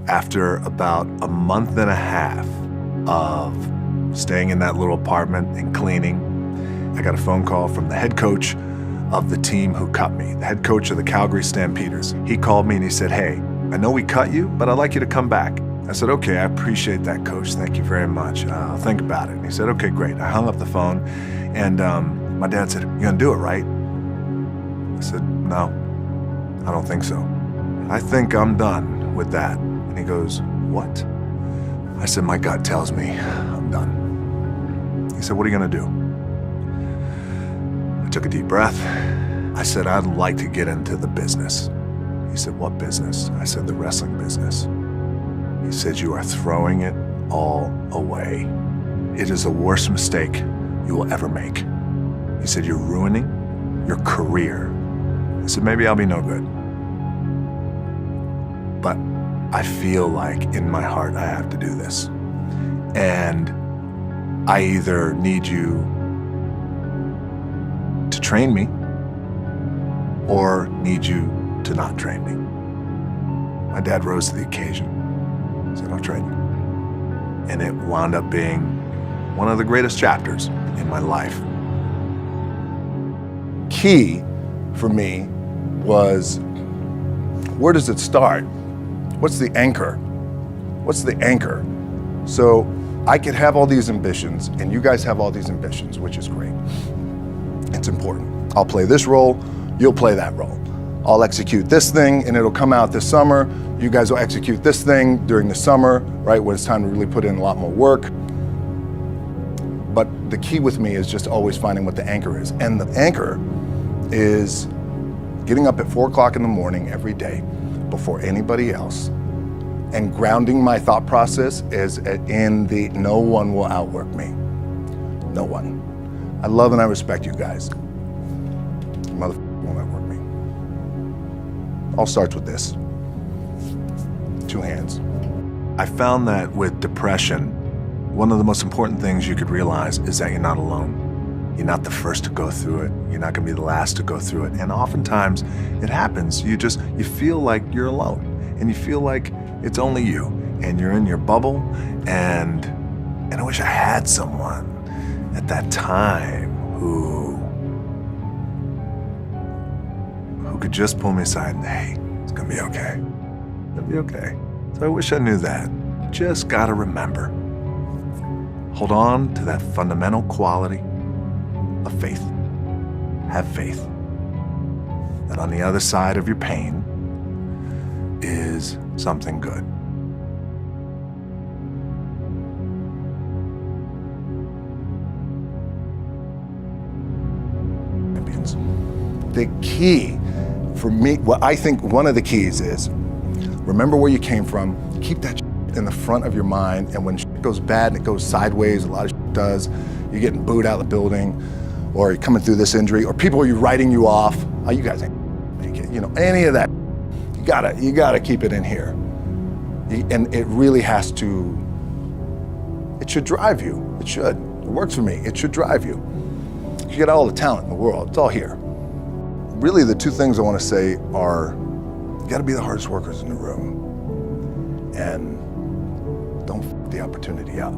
After about a month and a half of staying in that little apartment and cleaning, I got a phone call from the head coach of the team who cut me, the head coach of the Calgary Stampeders. He called me and he said, "Hey, I know we cut you, but I'd like you to come back." I said, "Okay, I appreciate that, coach. Thank you very much. I'll think about it." And he said, "Okay, great." I hung up the phone and my dad said, "You're gonna do it, right?" I said, "No, I don't think so. I think I'm done with that." And he goes, "What?" I said, "My gut tells me I'm done." He said, "What are you gonna do?" I took a deep breath. I said, "I'd like to get into the business." He said, "What business?" I said, "The wrestling business." He said, "You are throwing it all away. It is the worst mistake you will ever make." He said, "You're ruining your career." I said, "Maybe I'll be no good. But I feel like in my heart I have to do this. And I either need you to train me or need you to not train me." My dad rose to the occasion. He said, "I'll train you." And it wound up being one of the greatest chapters in my life. Key for me was, where does it start? What's the anchor? What's the anchor? So I could have all these ambitions and you guys have all these ambitions, which is great. It's important. I'll play this role, you'll play that role. I'll execute this thing and it'll come out this summer. You guys will execute this thing during the summer, right, when it's time to really put in a lot more work. But the key with me is just always finding what the anchor is. And the anchor is getting up at 4 o'clock in the morning every day before anybody else and grounding my thought process is in the no one will outwork me. No one. I love and I respect you guys. Motherfucker won't outwork me. All starts with this. 2 hands. I found that with depression, one of the most important things you could realize is that you're not alone. You're not the first to go through it. You're not gonna be the last to go through it. And oftentimes it happens. You feel like you're alone and you feel like it's only you and you're in your bubble and I wish I had someone at that time who could just pull me aside and, "Hey, it's gonna be okay. It'll be okay." So I wish I knew that. Just gotta remember, hold on to that fundamental quality of faith. Have faith that on the other side of your pain is something good. The key for me, what I think one of the keys is, remember where you came from, keep that in the front of your mind, and when shit goes bad and it goes sideways, a lot of shit does, you're getting booed out of the building, or you're coming through this injury, or people are writing you off, "Oh, you guys ain't make it," any of that. You gotta keep it in here. And it really has to, it should drive you. It should. It works for me. It should drive you. You got all the talent in the world. It's all here. Really, the 2 things I want to say are, you got to be the hardest workers in the room, and don't f the opportunity up.